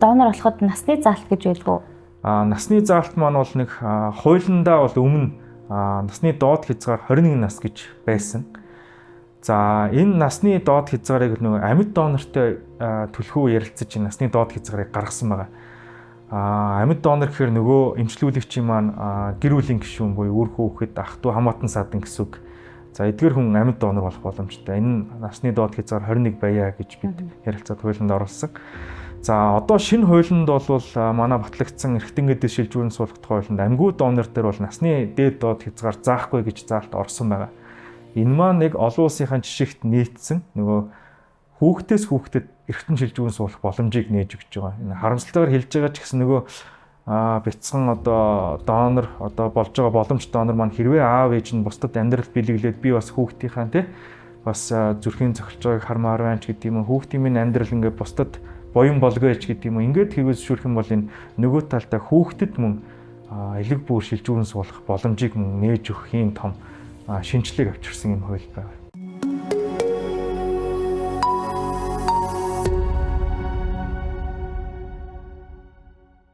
донор болоход насны заалт гэж байлгүй. Насны заалт маань бол нэг хуулиндаа бол өмнө насны доод хязгаар 21 нас гэж байсан. За энэ насны доод хязгаарыг нөгөө амьд донортой түлхүү ярилцаж насны доод хязгаарыг гаргасан байгаа. Амьд донор гэхээр нөгөө эмчлүүлэгчийн маань гэр бүлийн гишүүн буюу үр хүүхэд, ах トゥ хамаатан садан гэсэн үг. За эдгээр хүн амьд донор болох боломжтой. Энэ насны доод хязгаар 21 байя гэж бид ярилцаад хуулинд оруулсан. За одоо шинэ хуулинд бол манай батлагдсан эрхтэнгэдэд шилжүүлэн суулгах хуулинд амьгүй донор дээр бол насны дээд доод хязгаар заахгүй гэж заалт орсон байгаа. Энэ маань нэг олон улсынхаа жишгт нийцсэн нөгөө хүүхдээс хүүхдэд эрхтэн шилжүүлэн суулгах боломжийг нээж өгч байгаа. Энэ харамсалтайгаар хэлж байгаа ч гэсэн нөгөө бяцхан одоо донор одоо болж байгаа боломж донор маань хэрвээ аав ээж нь бусдад амьдрал биелүүлээд би бас хүүхдийнхаа тий бас зүрхийн цохилж байгааг хармаар байна ч гэдэг юм уу хүүхдийн минь амьдрал ингээд бусдад боён болгооч гэдэг юм уу ингээд хэрэгөөс зөвшөөрөх юм бол энэ нөгөө талдаа хүүхдэд мөн элэг бүр шилжүүлэн суулгах боломжийг мөн нээж өгөх юм том шинжлэх авчирсан юм хууль байна.